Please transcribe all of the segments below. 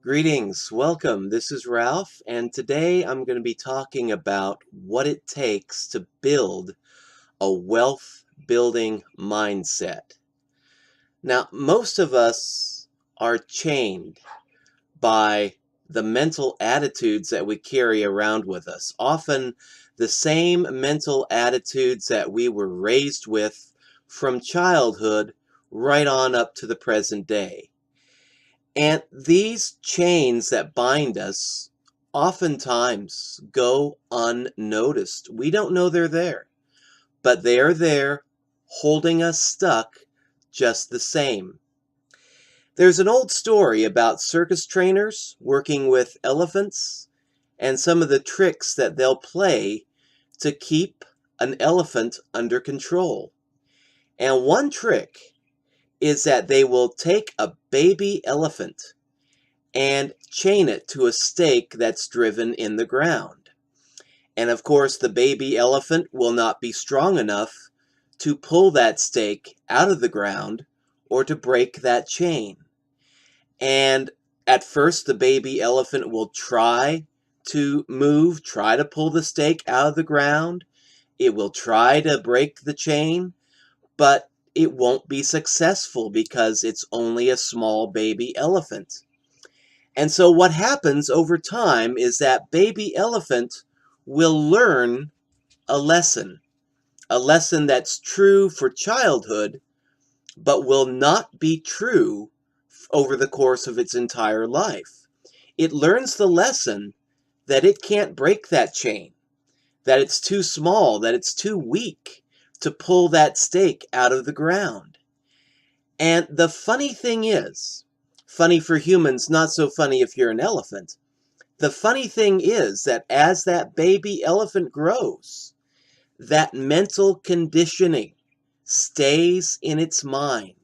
Greetings, welcome. This is Ralph, and today I'm going to be talking about what it takes to build a wealth building mindset. Now, most of us are chained by the mental attitudes that we carry around with us, often the same mental attitudes that we were raised with from childhood right on up to the present day. And these chains that bind us oftentimes go unnoticed. We don't know they're there, but they are there holding us stuck just the same. There's an old story about circus trainers working with elephants and some of the tricks that they'll play to keep an elephant under control. And one trick is that they will take a baby elephant and chain it to a stake that's driven in the ground. And of course, the baby elephant will not be strong enough to pull that stake out of the ground or to break that chain. And at first, the baby elephant will try to move, try to pull the stake out of the ground. It will try to break the chain, but it won't be successful because it's only a small baby elephant. And so what happens over time is that baby elephant will learn a lesson that's true for childhood, but will not be true over the course of its entire life. It learns the lesson that it can't break that chain, that it's too small, that it's too weak to pull that stake out of the ground. And the funny thing is, funny for humans, not so funny if you're an elephant. The funny thing is that as that baby elephant grows, that mental conditioning stays in its mind.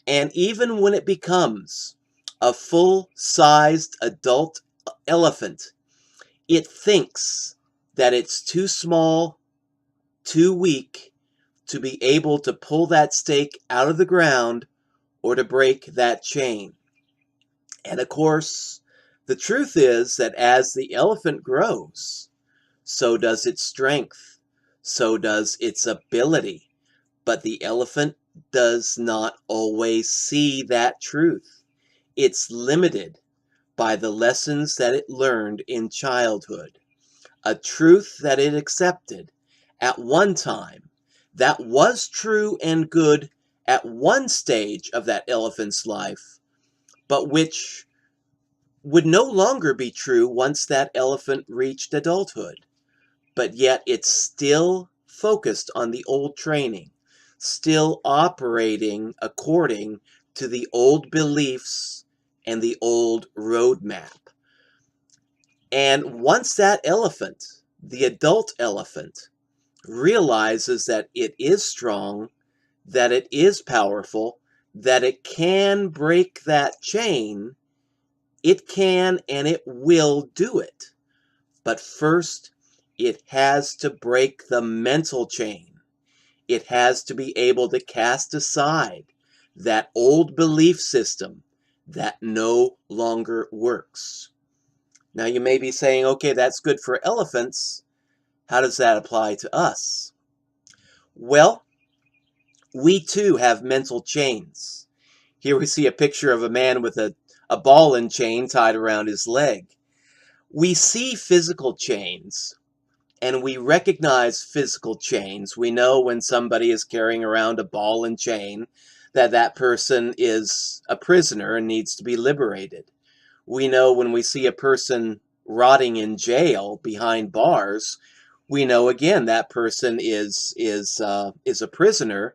And even when it becomes a full-sized adult elephant, it thinks that it's too small, too weak to be able to pull that stake out of the ground or to break that chain. And of course, the truth is that as the elephant grows, so does its strength, so does its ability. But the elephant does not always see that truth. It's limited by the lessons that it learned in childhood, a truth that it accepted at one time that was true and good at one stage of that elephant's life, but which would no longer be true once that elephant reached adulthood. But yet it's still focused on the old training, still operating according to the old beliefs and the old roadmap. And once that elephant, the adult elephant, realizes that it is strong, that it is powerful, that it can break that chain, it can and it will do it. But first, it has to break the mental chain. It has to be able to cast aside that old belief system that no longer works. Now you may be saying, okay, that's good for elephants. How does that apply to us? Well, we too have mental chains. Here we see a picture of a man with a ball and chain tied around his leg. We see physical chains, and we recognize physical chains. We know when somebody is carrying around a ball and chain that that person is a prisoner and needs to be liberated. We know when we see a person rotting in jail behind bars, we know again that person is a prisoner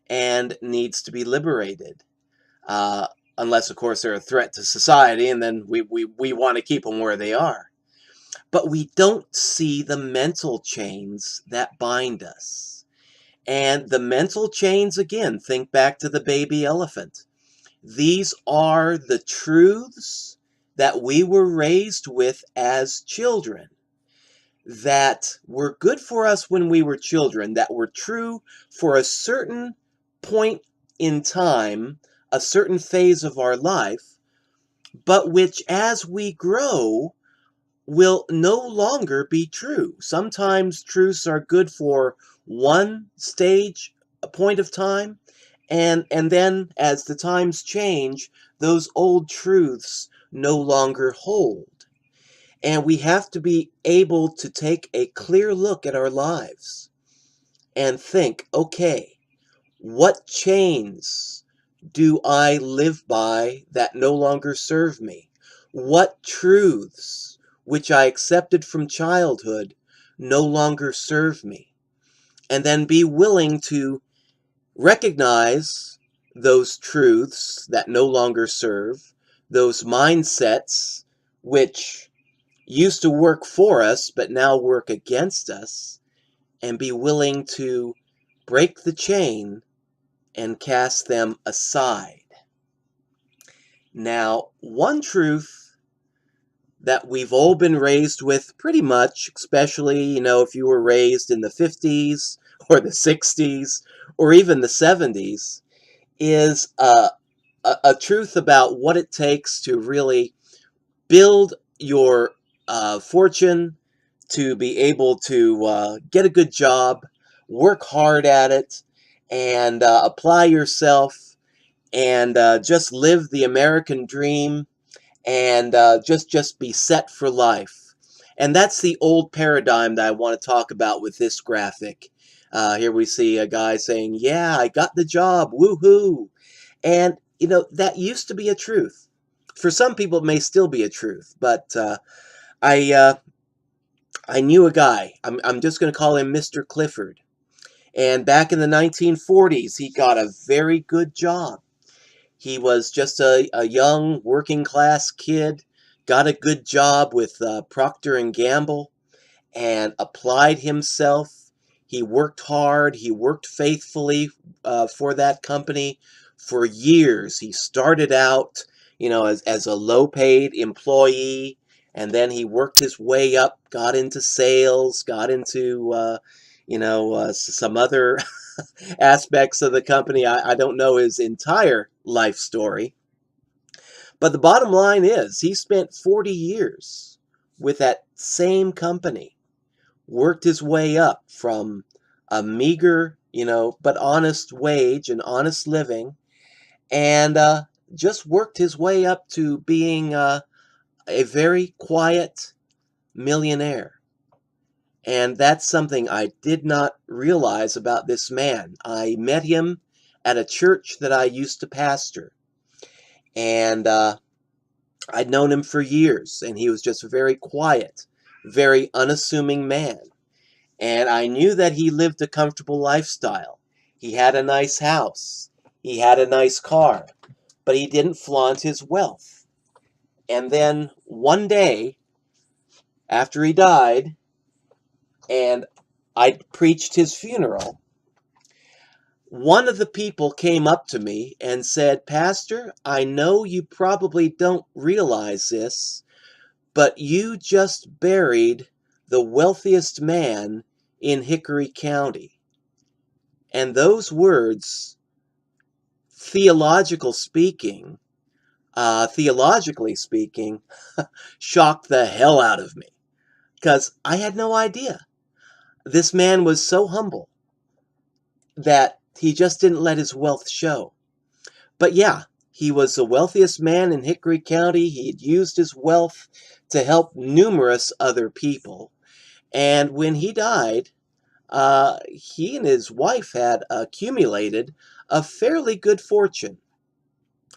and needs to be liberated. Uh, Unless, of course, they're a threat to society, and then we want to keep them where they are. But we don't see the mental chains that bind us. And the mental chains, again, think back to the baby elephant. These are the truths that we were raised with as children, that were good for us when we were children, that were true for a certain point in time, a certain phase of our life, but which as we grow will no longer be true. Sometimes truths are good for one stage, a point of time, and then as the times change, those old truths no longer hold. And we have to be able to take a clear look at our lives and think, okay, what chains do I live by that no longer serve me? What truths, which I accepted from childhood, no longer serve me? And then be willing to recognize those truths that no longer serve, those mindsets which used to work for us but now work against us, and be willing to break the chain and cast them aside. Now, one truth that we've all been raised with pretty much, especially, if you were raised in the 50s or the 60s or even the 70s, is a truth about what it takes to really build your fortune, to be able to get a good job, work hard at it, and apply yourself, and just live the American dream, and just be set for life. And that's the old paradigm that I want to talk about with this graphic. Here we see a guy saying, "Yeah, I got the job, woohoo!" And that used to be a truth. For some people, it may still be a truth, but I uh, I knew a guy. I'm just going to call him Mr. Clifford. And back in the 1940s, he got a very good job. He was just a young working class kid, got a good job with Procter and Gamble, and applied himself. He worked hard. He worked faithfully for that company for years. He started out, as a low-paid employee, and then he worked his way up, got into sales, got into, some other aspects of the company. I don't know his entire life story. But the bottom line is he spent 40 years with that same company, worked his way up from a meager, but honest wage and honest living, and just worked his way up to being a very quiet millionaire. And that's something I did not realize about this man. I met him at a church that I used to pastor. And I'd known him for years, and he was just a very quiet, very unassuming man. And I knew that he lived a comfortable lifestyle. He had a nice house. He had a nice car. But he didn't flaunt his wealth. And then one day, after he died, and I preached his funeral, one of the people came up to me and said, "Pastor, I know you probably don't realize this, but you just buried the wealthiest man in Hickory County." And those words, theologically speaking, shocked the hell out of me, because I had no idea. This man was so humble that he just didn't let his wealth show. But yeah, he was the wealthiest man in Hickory County. He had used his wealth to help numerous other people. And when he died, he and his wife had accumulated a fairly good fortune.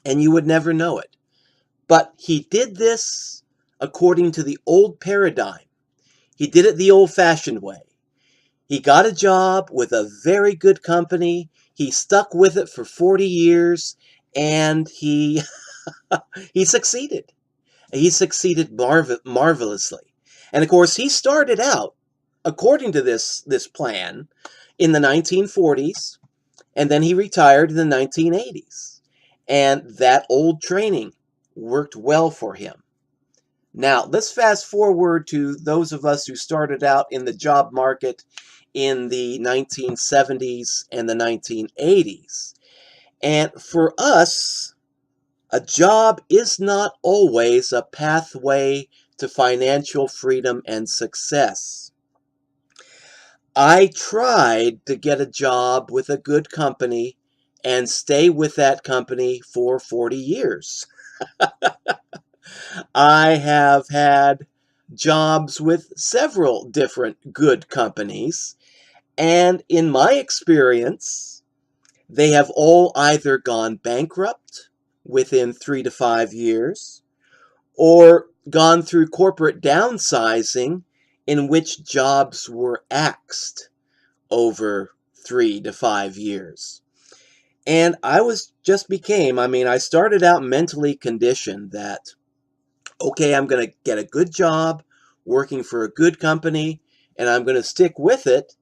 And you would never know it. But he did this according to the old paradigm. He did it the old-fashioned way. He got a job with a very good company. He stuck with it for 40 years, and he he succeeded. He succeeded marvelously. And of course, he started out, according to this plan, in the 1940s, and then he retired in the 1980s. And that old training worked well for him. Now, let's fast forward to those of us who started out in the job market in the 1970s and the 1980s. And for us, A job is not always a pathway to financial freedom and success. I tried to get a job with a good company and stay with that company for 40 years. I have had jobs with several different good companies, and in my experience, they have all either gone bankrupt within 3 to 5 years or gone through corporate downsizing in which jobs were axed over 3 to 5 years. And I started out mentally conditioned that, okay, I'm going to get a good job working for a good company and I'm going to stick with it.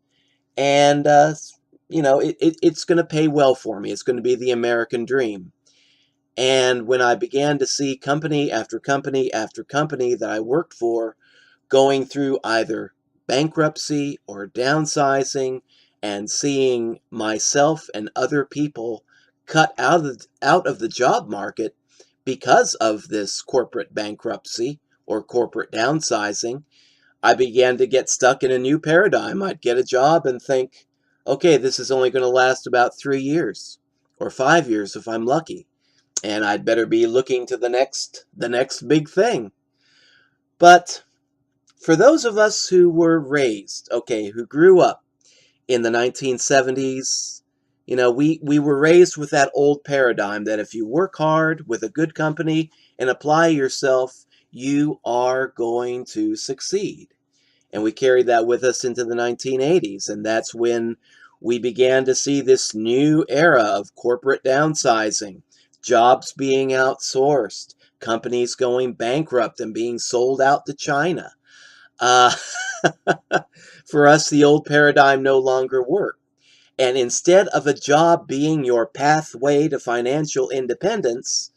And, it's going to pay well for me. It's going to be the American dream. And when I began to see company after company after company that I worked for going through either bankruptcy or downsizing and seeing myself and other people cut out of the job market because of this corporate bankruptcy or corporate downsizing, I began to get stuck in a new paradigm. I'd get a job and think, okay, this is only going to last about 3 years or 5 years if I'm lucky, and I'd better be looking to the next big thing. But for those of us who were raised, okay, who grew up in the 1970s, we were raised with that old paradigm that if you work hard with a good company and apply yourself, you are going to succeed. And we carried that with us into the 1980s, and that's when we began to see this new era of corporate downsizing, jobs being outsourced, companies going bankrupt and being sold out to China. Uh, for us, the old paradigm no longer worked. And instead of a job being your pathway to financial independence,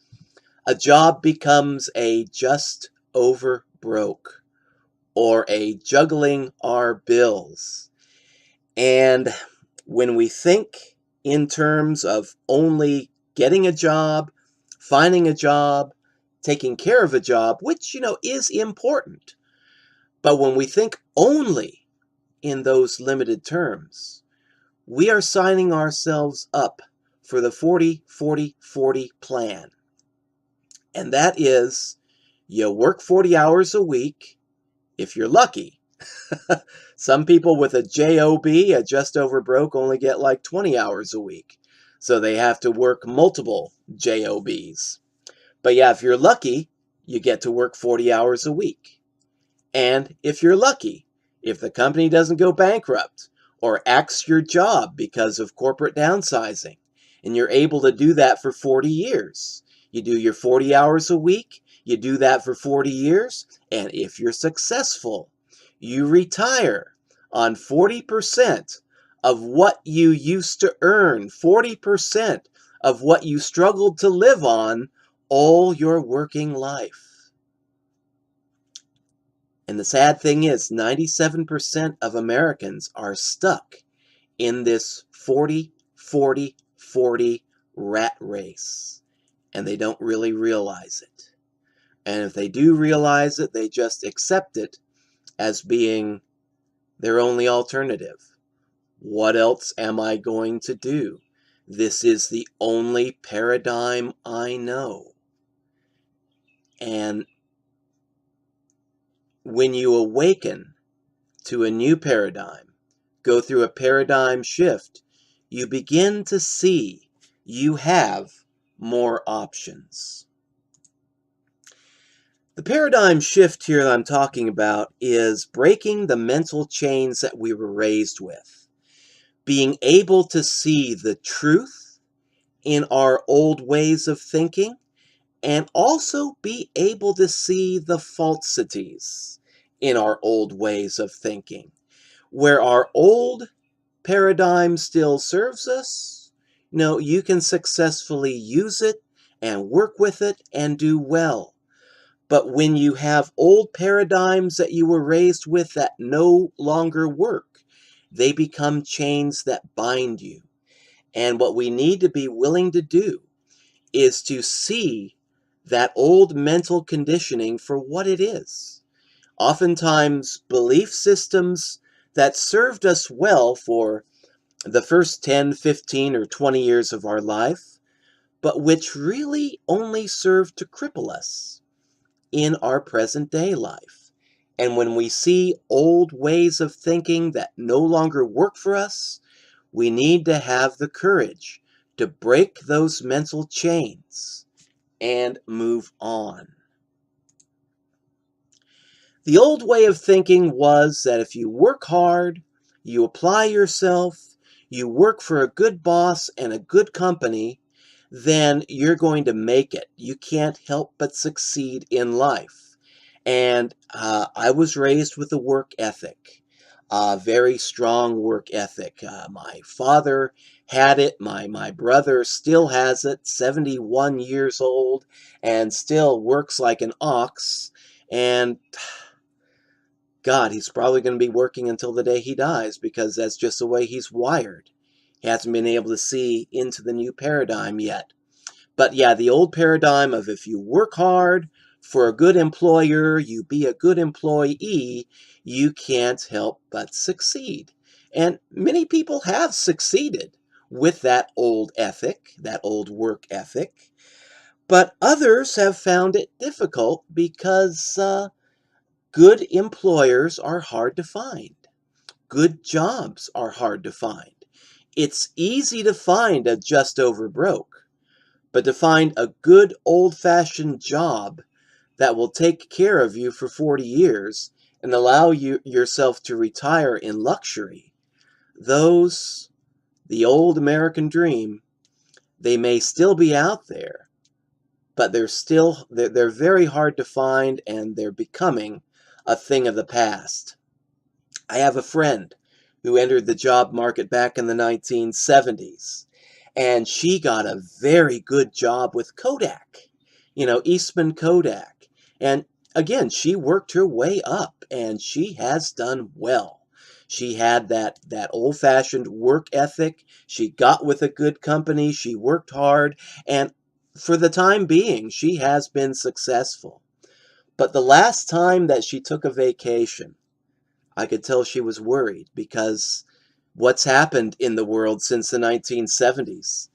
a job becomes a just over broke or a juggling our bills. And when we think in terms of only getting a job, finding a job, taking care of a job, which, is important, but when we think only in those limited terms, we are signing ourselves up for the 40-40-40 plan. And that is, you work 40 hours a week if you're lucky. Some people with a job, a just over broke, only get like 20 hours a week. So they have to work multiple jobs. But yeah, if you're lucky, you get to work 40 hours a week. And if you're lucky, if the company doesn't go bankrupt or axe your job because of corporate downsizing, and you're able to do that for 40 years, you do your 40 hours a week, you do that for 40 years, and if you're successful, you retire on 40% of what you used to earn, 40% of what you struggled to live on all your working life. And the sad thing is, 97% of Americans are stuck in this 40-40-40 rat race. And they don't really realize it. And if they do realize it, they just accept it as being their only alternative. What else am I going to do? This is the only paradigm I know. And when you awaken to a new paradigm, go through a paradigm shift, you begin to see you have more options. The paradigm shift here that I'm talking about is breaking the mental chains that we were raised with, being able to see the truth in our old ways of thinking, and also be able to see the falsities in our old ways of thinking. Where our old paradigm still serves us, you can successfully use it and work with it and do well. But when you have old paradigms that you were raised with that no longer work, they become chains that bind you. And what we need to be willing to do is to see that old mental conditioning for what it is. Oftentimes, belief systems that served us well for the first 10, 15, or 20 years of our life, but which really only serve to cripple us in our present day life. And when we see old ways of thinking that no longer work for us, we need to have the courage to break those mental chains and move on. The old way of thinking was that if you work hard, you apply yourself, you work for a good boss and a good company, then you're going to make it. You can't help but succeed in life. And I was raised with a work ethic, a very strong work ethic. My father had it. My brother still has it, 71 years old, and still works like an ox. And God, he's probably going to be working until the day he dies because that's just the way he's wired. He hasn't been able to see into the new paradigm yet. But yeah, the old paradigm of if you work hard for a good employer, you be a good employee, you can't help but succeed. And many people have succeeded with that old ethic, that old work ethic. But others have found it difficult because good employers are hard to find. Good jobs are hard to find. It's easy to find a just over broke, but to find a good old-fashioned job that will take care of you for 40 years and allow you yourself to retire in luxury, those, the old American dream, they may still be out there, but they're very hard to find, and they're becoming a thing of the past. I have a friend who entered the job market back in the 1970s, and she got a very good job with Kodak, Eastman Kodak. And again, she worked her way up, and she has done well. She had that old-fashioned work ethic. She got with a good company. She worked hard, and for the time being, she has been successful. But the last time that she took a vacation, I could tell she was worried because what's happened in the world since the 1970s?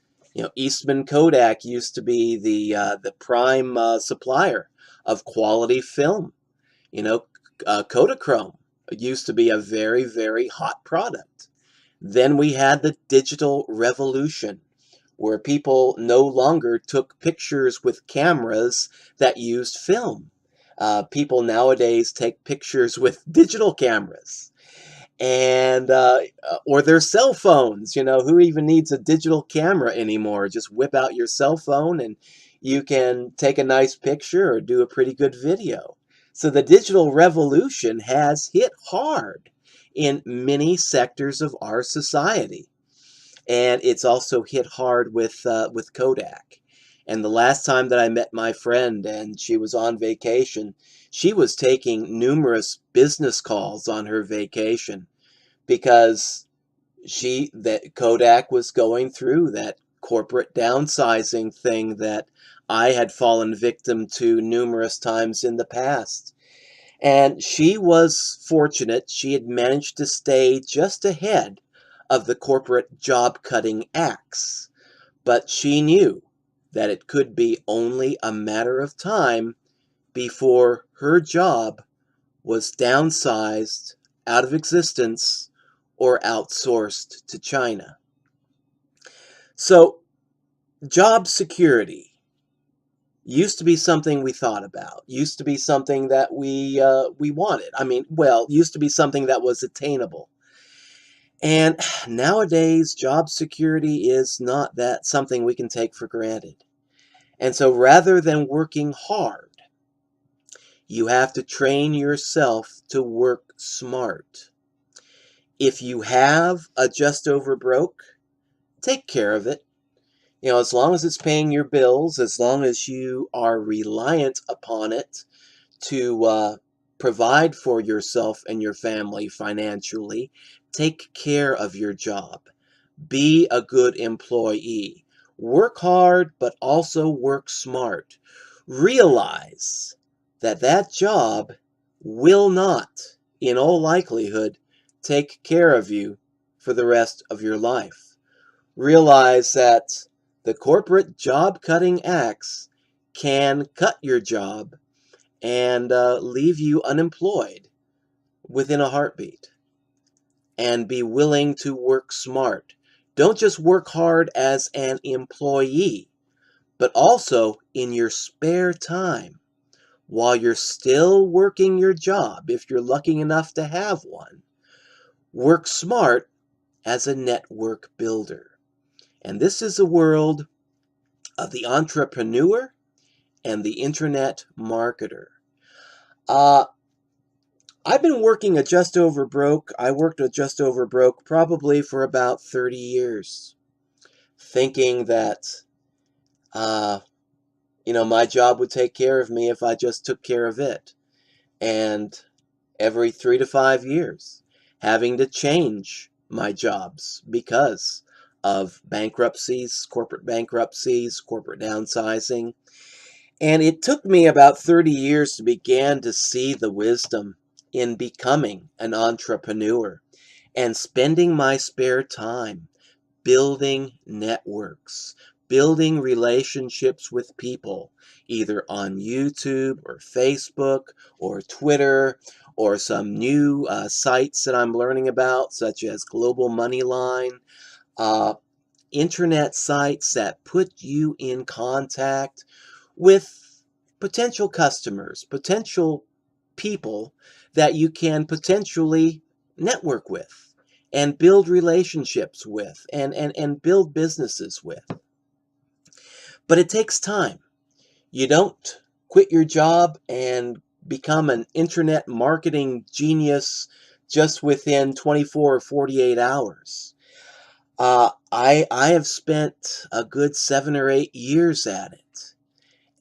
Eastman Kodak used to be the prime supplier of quality film. You know, Kodachrome used to be a very, very hot product. Then we had the digital revolution, where people no longer took pictures with cameras that used film. People nowadays take pictures with digital cameras and or their cell phones. Who even needs a digital camera anymore? Just whip out your cell phone and you can take a nice picture or do a pretty good video. So the digital revolution has hit hard in many sectors of our society, and it's also hit hard with Kodak. And the last time that I met my friend and she was on vacation, she was taking numerous business calls on her vacation because that Kodak was going through that corporate downsizing thing that I had fallen victim to numerous times in the past. And she was fortunate. She had managed to stay just ahead of the corporate job-cutting acts. But she knew that it could be only a matter of time before her job was downsized, out of existence, or outsourced to China. So, job security used to be something we thought about, used to be something that we wanted. Used to be something that was attainable. And nowadays, job security is not that something we can take for granted. And so rather than working hard, you have to train yourself to work smart. If you have a just over broke, take care of it. As long as it's paying your bills, as long as you are reliant upon it to provide for yourself and your family financially, take care of your job. Be a good employee. Work hard, but also work smart. Realize that that job will not, in all likelihood, take care of you for the rest of your life. Realize that the corporate job-cutting axe can cut your job and leave you unemployed within a heartbeat. And be willing to work smart. Don't just work hard as an employee, but also in your spare time while you're still working your job, if you're lucky enough to have one. Work smart as a network builder. And this is a world of the entrepreneur and the internet marketer. Uh, I've been working at Just Over Broke. I worked at Just Over Broke probably for about 30 years, thinking that, uh, my job would take care of me if I just took care of it. And every 3 to 5 years, having to change my jobs because of bankruptcies, corporate downsizing. And it took me about 30 years to begin to see the wisdom in becoming an entrepreneur and spending my spare time building networks, building relationships with people, either on YouTube or Facebook or Twitter or some new sites that I'm learning about, such as Global Moneyline, uh, internet sites that put you in contact with potential customers, potential people that you can potentially network with and build relationships with and build businesses with. But it takes time. You don't quit your job and become an internet marketing genius just within 24 or 48 hours. I have spent a good 7 or 8 years at it.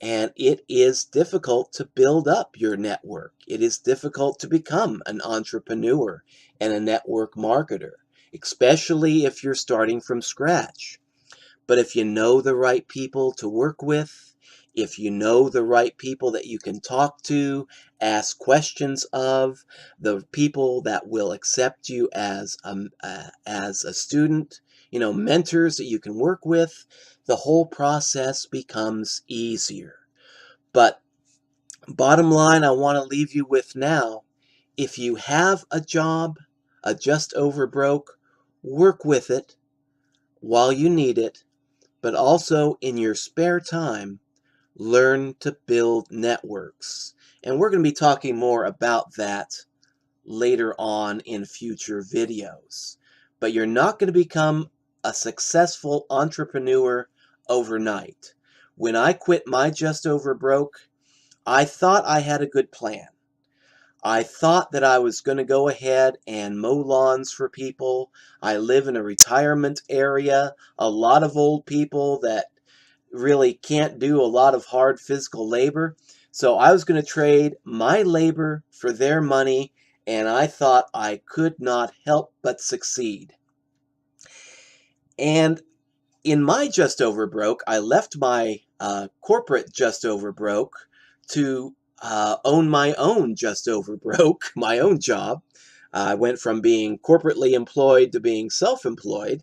And it is difficult to build up your network. It is difficult to become an entrepreneur and a network marketer, especially if you're starting from scratch. But if you know the right people to work with, if you know the right people that you can talk to, ask questions of, the people that will accept you as a student, mentors that you can work with, the whole process becomes easier. But bottom line, I want to leave you with now, if you have a job, a just over broke, work with it while you need it, but also in your spare time, learn to build networks. And we're going to be talking more about that later on in future videos. But you're not going to become a successful entrepreneur overnight. When I quit my Just Over Broke, I thought I had a good plan. I thought that I was going to go ahead and mow lawns for people. I live in a retirement area, a lot of old people that really can't do a lot of hard physical labor. So I was going to trade my labor for their money, and I thought I could not help but succeed. And in my Just Over Broke, I left my corporate Just Over Broke to own my own Just Over Broke, my own job. I went from being corporately employed to being self-employed,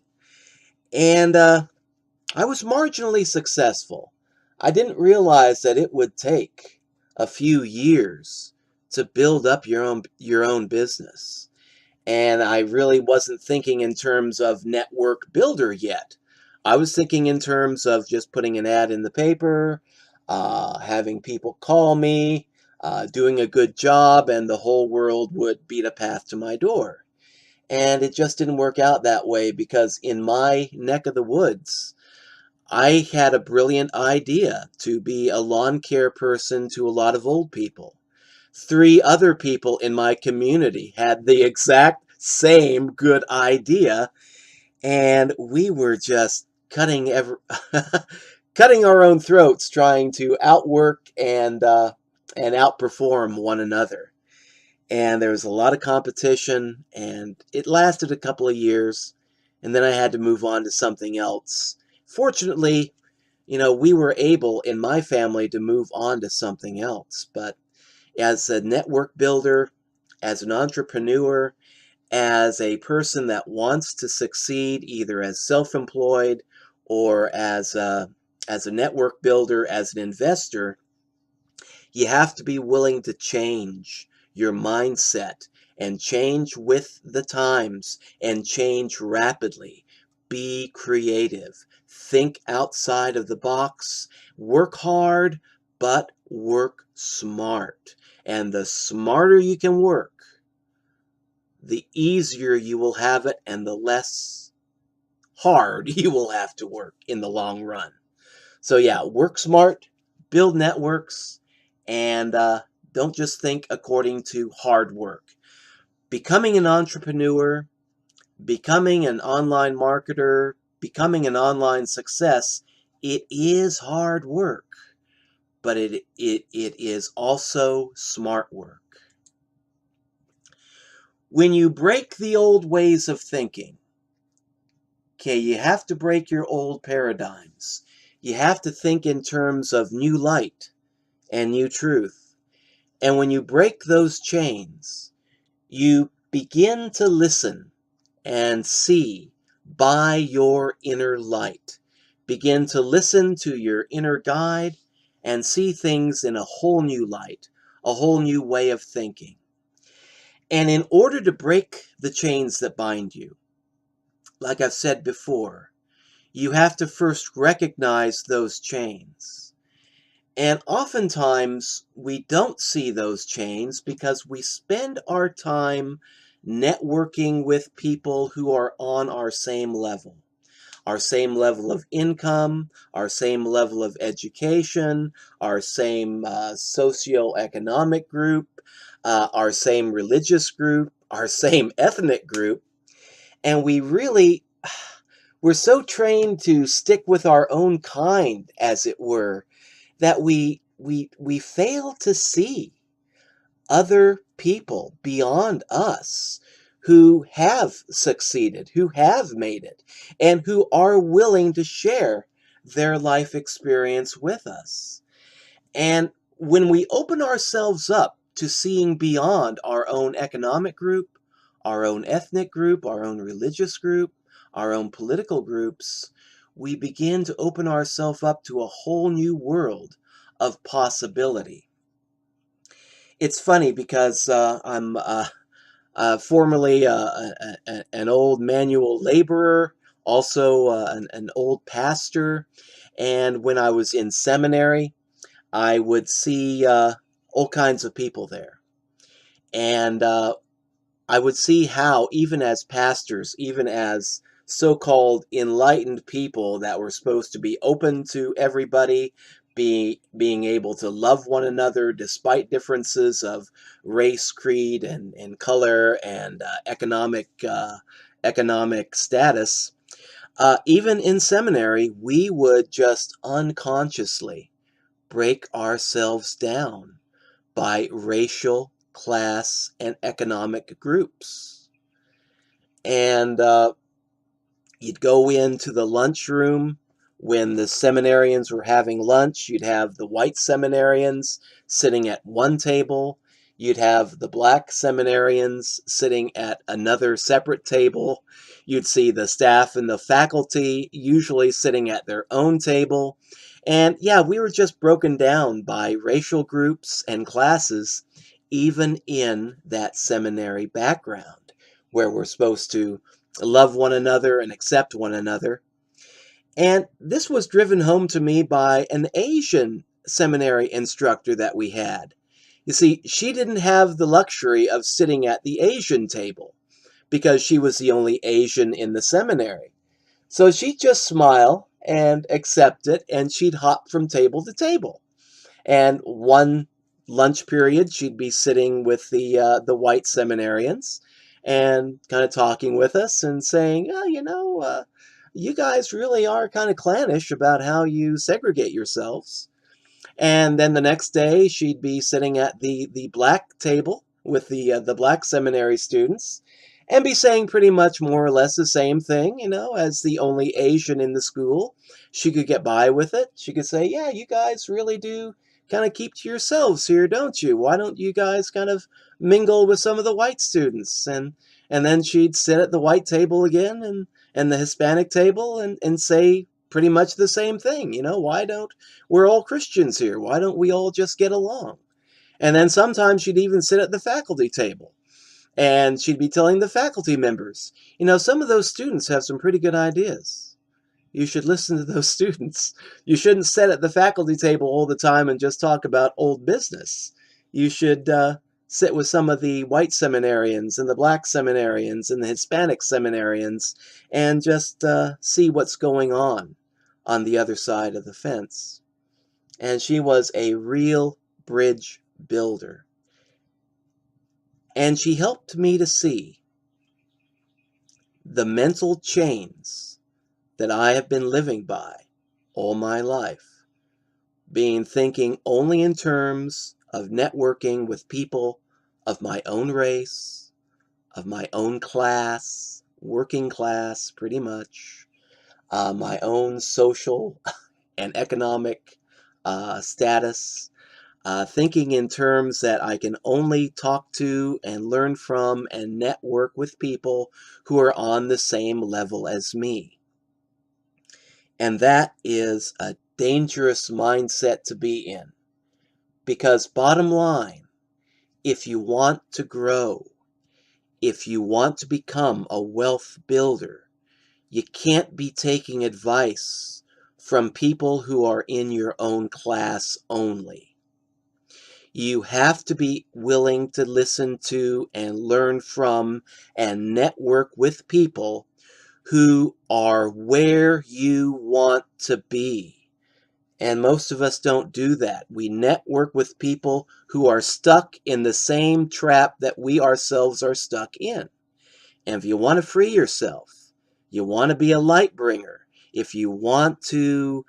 and I was marginally successful. I didn't realize that it would take a few years to build up your own business. And I really wasn't thinking in terms of network builder yet. I was thinking in terms of just putting an ad in the paper, having people call me, doing a good job, and the whole world would beat a path to my door. And it just didn't work out that way because in my neck of the woods, I had a brilliant idea to be a lawn care person to a lot of old people. 3 other people in my community had the exact same good idea, and we were just cutting our own throats trying to outwork and outperform one another. And there was a lot of competition, and it lasted a couple of years, and then I had to move on to something else. Fortunately, we were able in my family to move on to something else. But as a network builder, as an entrepreneur, as a person that wants to succeed either as self-employed or as a network builder, as an investor, you have to be willing to change your mindset and change with the times and change rapidly. Be creative. Think outside of the box. Work hard, but work smart. And the smarter you can work, the easier you will have it and the less hard you will have to work in the long run. So yeah, work smart, build networks, and don't just think according to hard work. Becoming an entrepreneur, becoming an online marketer, becoming an online success, it is hard work, but it is also smart work. When you break the old ways of thinking, okay, you have to break your old paradigms. You have to think in terms of new light and new truth. And when you break those chains, you begin to listen and see by your inner light. Begin to listen to your inner guide and see things in a whole new light, a whole new way of thinking. And in order to break the chains that bind you, like I've said before, you have to first recognize those chains. And oftentimes, we don't see those chains because we spend our time networking with people who are on our same level of income, our same level of education, our same socioeconomic group, our same religious group, our same ethnic group. And we're so trained to stick with our own kind, as it were, that we fail to see other people beyond us who have succeeded, who have made it, and who are willing to share their life experience with us. And when we open ourselves up to seeing beyond our own economic group, our own ethnic group, our own religious group, our own political groups, we begin to open ourselves up to a whole new world of possibility. It's funny because I'm formerly an old manual laborer, also an old pastor, and when I was in seminary, I would see all kinds of people there. And I would see how, even as pastors, even as so-called enlightened people that were supposed to be open to everybody, being able to love one another despite differences of race, creed, and color, and economic status, even in seminary, we would just unconsciously break ourselves down by racial, class, and economic groups. And you'd go into the lunchroom when the seminarians were having lunch. You'd have the white seminarians sitting at one table. You'd have the black seminarians sitting at another separate table. You'd see the staff and the faculty usually sitting at their own table. And yeah, we were just broken down by racial groups and classes, even in that seminary background, where we're supposed to love one another and accept one another. And this was driven home to me by an Asian seminary instructor that we had. You see, she didn't have the luxury of sitting at the Asian table because she was the only Asian in the seminary. So she'd just smile and accept it, and she'd hop from table to table. And one lunch period, she'd be sitting with the white seminarians and kind of talking with us and saying, oh, you guys really are kind of clannish about how you segregate yourselves. And then the next day, she'd be sitting at the black table with the black seminary students, and be saying pretty much more or less the same thing, as the only Asian in the school. She could get by with it. She could say, yeah, you guys really do kind of keep to yourselves here, don't you? Why don't you guys kind of mingle with some of the white students? And then she'd sit at the white table again and the Hispanic table and say pretty much the same thing. Why don't we're all Christians here? Why don't we all just get along? And then sometimes she'd even sit at the faculty table and she'd be telling the faculty members, some of those students have some pretty good ideas. You should listen to those students. You shouldn't sit at the faculty table all the time and just talk about old business. You should sit with some of the white seminarians and the black seminarians and the Hispanic seminarians and just see what's going on the other side of the fence. And she was a real bridge builder. And she helped me to see the mental chains that I have been living by all my life, being thinking only in terms of networking with people of my own race, of my own class, working class pretty much, my own social and economic status, thinking in terms that I can only talk to and learn from and network with people who are on the same level as me. And that is a dangerous mindset to be in. Because bottom line, if you want to grow, if you want to become a wealth builder, you can't be taking advice from people who are in your own class only. You have to be willing to listen to and learn from and network with people who are where you want to be. And most of us don't do that. We network with people who are stuck in the same trap that we ourselves are stuck in. And if you want to free yourself, you want to be a light bringer, if you want to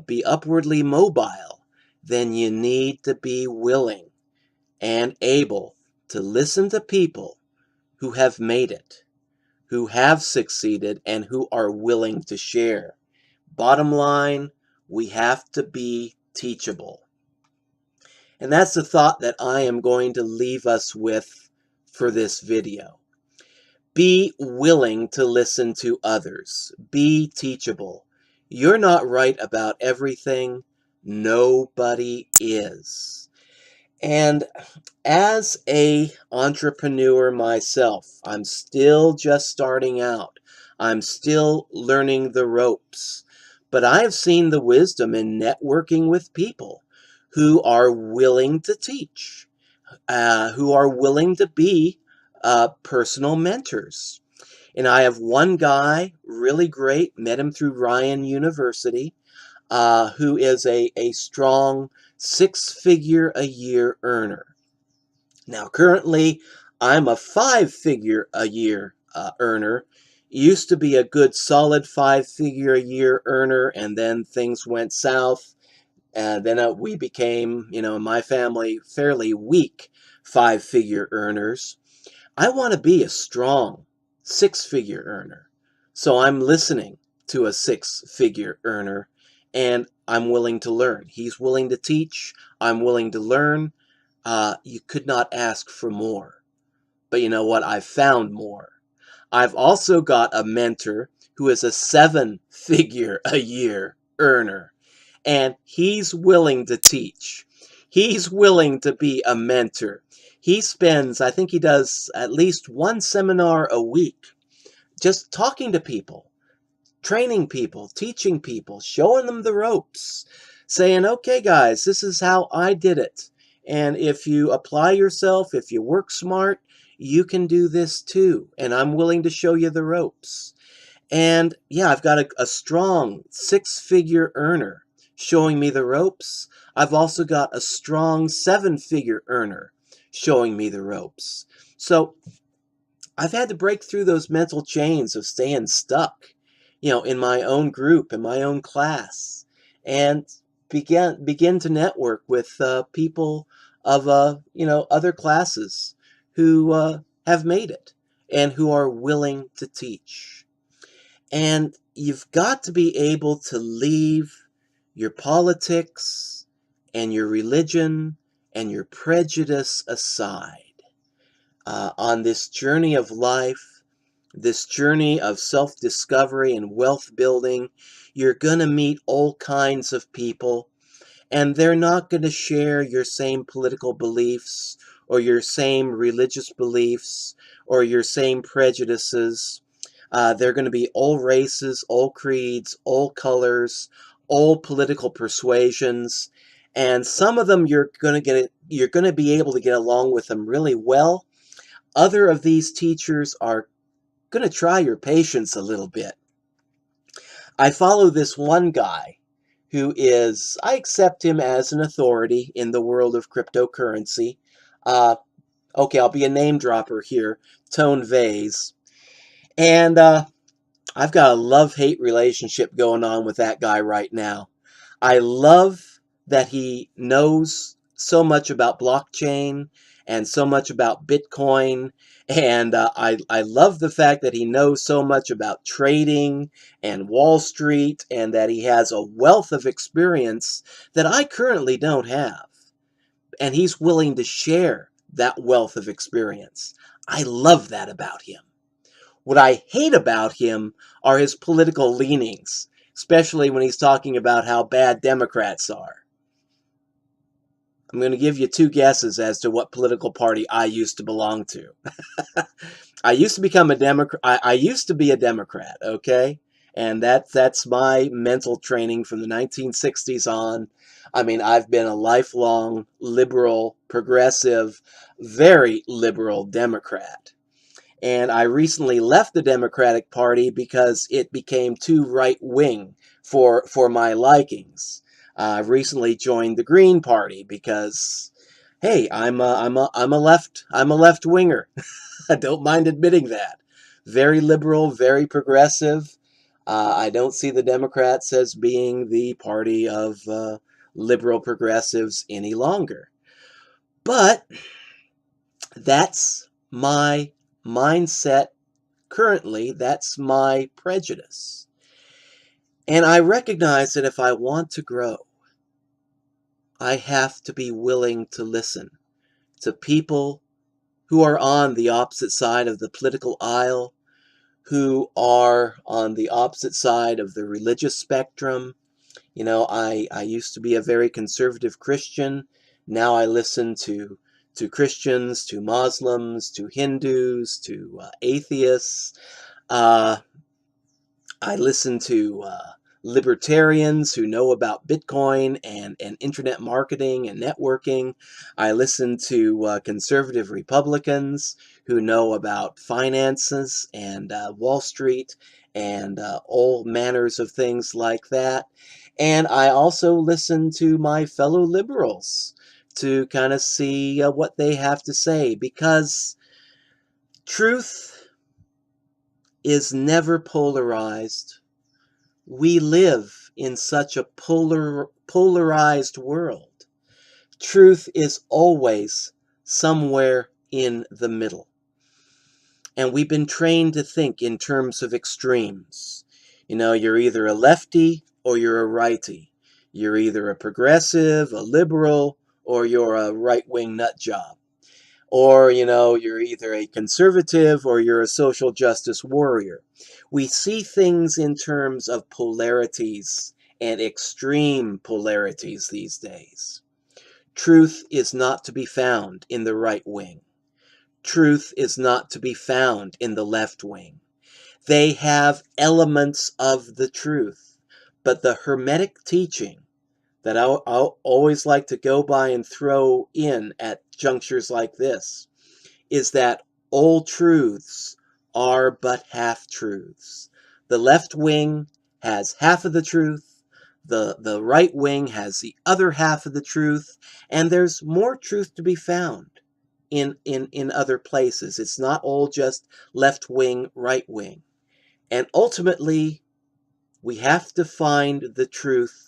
be upwardly mobile, then you need to be willing and able to listen to people who have made it, who have succeeded, and who are willing to share. Bottom line, we have to be teachable. And that's the thought that I am going to leave us with for this video. Be willing to listen to others. Be teachable. You're not right about everything. Nobody is. And as a entrepreneur myself, I'm still just starting out. I'm still learning the ropes. But I have seen the wisdom in networking with people who are willing to teach, who are willing to be personal mentors. And I have one guy, really great, met him through Ryan University, who is a strong six-figure-a-year earner. Now, currently, I'm a five-figure-a-year earner. Used to be a good solid five-figure-a-year earner, and then things went south. Then we became, in my family, fairly weak five-figure earners. I want to be a strong six-figure earner. So I'm listening to a six-figure earner, and I'm willing to learn. He's willing to teach. I'm willing to learn. You could not ask for more. But you know what? I've found more. I've also got a mentor who is a seven-figure-a-year earner, and he's willing to teach. He's willing to be a mentor. He spends, I think he does at least one seminar a week, just talking to people, training people, teaching people, showing them the ropes, saying, okay, guys, this is how I did it. And if you apply yourself, if you work smart, you can do this too. And I'm willing to show you the ropes. And yeah, I've got a strong six-figure earner showing me the ropes. I've also got a strong seven-figure earner showing me the ropes. So I've had to break through those mental chains of staying stuck, in my own group, in my own class, and begin to network with people of other classes who have made it and who are willing to teach. And you've got to be able to leave your politics and your religion and your prejudice aside. On this journey of life, this journey of self-discovery and wealth building, you're going to meet all kinds of people, and they're not going to share your same political beliefs or your same religious beliefs or your same prejudices. They're going to be all races, all creeds, all colors, all political persuasions, and some of them you're going to be able to get along with them really well. Other of these teachers are going to try your patience a little bit. I follow this one guy I accept him as an authority in the world of cryptocurrency. Okay, I'll be a name dropper here, Tone Vase. And I've got a love-hate relationship going on with that guy right now. I love that he knows so much about blockchain and so much about Bitcoin, and I love the fact that he knows so much about trading and Wall Street, and that he has a wealth of experience that I currently don't have, and he's willing to share that wealth of experience. I love that about him. What I hate about him are his political leanings, especially when he's talking about how bad Democrats are. I'm going to give you two guesses as to what political party I used to belong to. I used to become a Democrat. I used to be a Democrat, okay? And that's my mental training from the 1960s on. I mean, I've been a lifelong liberal, progressive, very liberal Democrat. And I recently left the Democratic Party because it became too right-wing for my likings. I've recently joined the Green Party because, hey, I'm a left winger. I don't mind admitting that. Very liberal, very progressive. I don't see the Democrats as being the party of liberal progressives any longer. But that's my mindset currently. That's my prejudice. And I recognize that if I want to grow, I have to be willing to listen to people who are on the opposite side of the political aisle, who are on the opposite side of the religious spectrum. You know, I used to be a very conservative Christian. Now I listen to Christians, to Muslims, to Hindus, to atheists. Uh, I listen to libertarians who know about Bitcoin and internet marketing and networking. I listen to conservative Republicans who know about finances and Wall Street and all manners of things like that. And I also listen to my fellow liberals to kind of see what they have to say, because truth is never polarized. We live in such a polarized world. Truth is always somewhere in the middle. And we've been trained to think in terms of extremes. You know, you're either a lefty or you're a righty. You're either a progressive, a liberal, or you're a right-wing nut job. Or, you know, you're either a conservative or you're a social justice warrior. We see things in terms of polarities and extreme polarities these days. Truth is not to be found in the right wing. Truth is not to be found in the left wing. They have elements of the truth, but the Hermetic teaching that I'll always like to go by and throw in at junctures like this is that all truths are but half-truths. The left wing has half of the truth, the right wing has the other half of the truth, and there's more truth to be found in other places. It's not all just left wing, right wing. And ultimately, we have to find the truth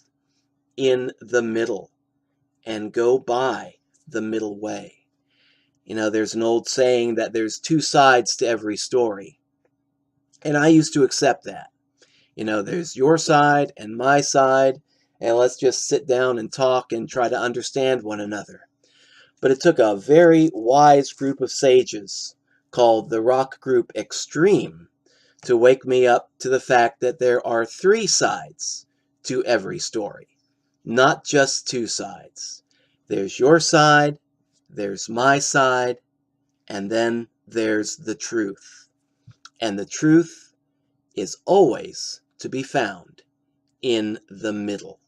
in the middle and go by the middle way. There's an old saying that there's two sides to every story. And I used to accept that. There's your side and my side, and let's just sit down and talk and try to understand one another. But it took a very wise group of sages called the rock group Extreme to wake me up to the fact that there are three sides to every story, not just two sides. There's your side, there's my side, and then there's the truth. And the truth is always to be found in the middle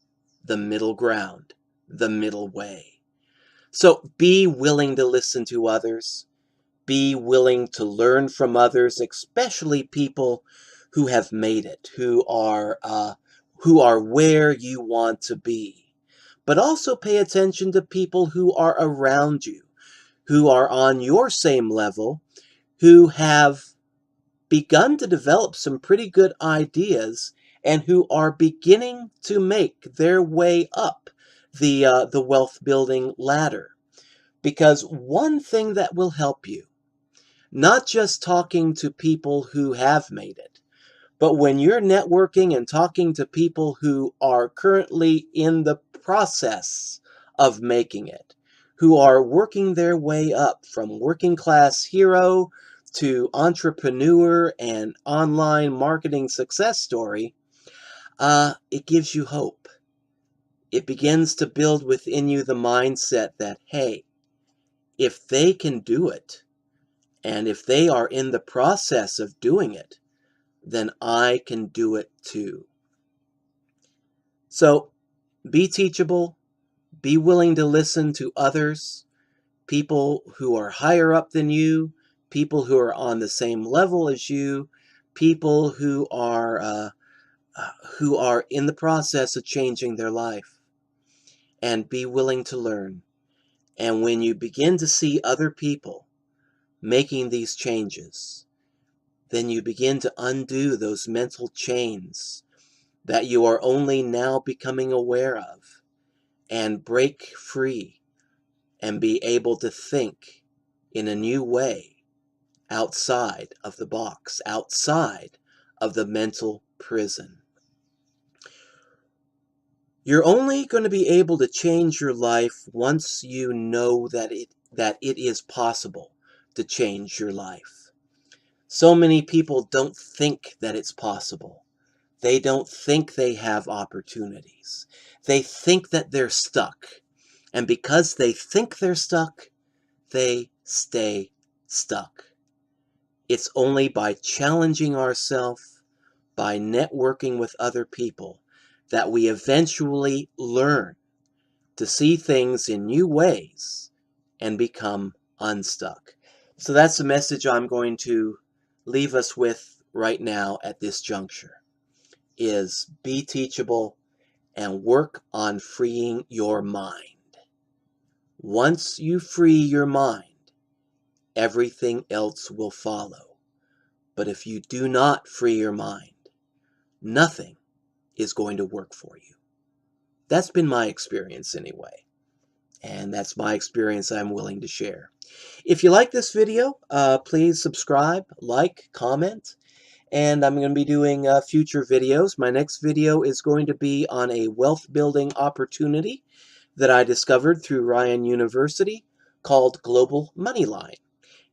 ground, the middle way. So be willing to listen to others. Be willing to learn from others, especially people who have made it, who are where you want to be. But also pay attention to people who are around you, who are on your same level, who have begun to develop some pretty good ideas and who are beginning to make their way up the wealth building ladder. Because one thing that will help you, not just talking to people who have made it, but when you're networking and talking to people who are currently in the process of making it, who are working their way up from working class hero to entrepreneur and online marketing success story, it gives you hope. It begins to build within you the mindset that, hey, if they can do it, and if they are in the process of doing it, then I can do it too. So be teachable, be willing to listen to others, people who are higher up than you, people who are on the same level as you, people who are in the process of changing their life, and be willing to learn. And when you begin to see other people making these changes, then you begin to undo those mental chains that you are only now becoming aware of, and break free and be able to think in a new way outside of the box, outside of the mental prison. You're only going to be able to change your life once you know that it is possible to change your life. So many people don't think that it's possible. They don't think they have opportunities. They think that they're stuck. And because they think they're stuck, they stay stuck. It's only by challenging ourselves, by networking with other people, that we eventually learn to see things in new ways and become unstuck. So that's the message I'm going to leave us with right now at this juncture, is be teachable and work on freeing your mind. Once you free your mind, everything else will follow. But if you do not free your mind, nothing is going to work for you. That's been my experience anyway. And that's my experience I'm willing to share. If you like this video, please subscribe, like, comment. And I'm going to be doing future videos. My next video is going to be on a wealth building opportunity that I discovered through Ryan University called Global Moneyline.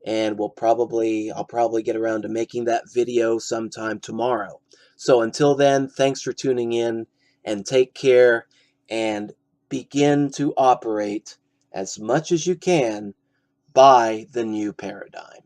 And I'll probably get around to making that video sometime tomorrow. So until then, thanks for tuning in, and take care, and begin to operate as much as you can by the new paradigm.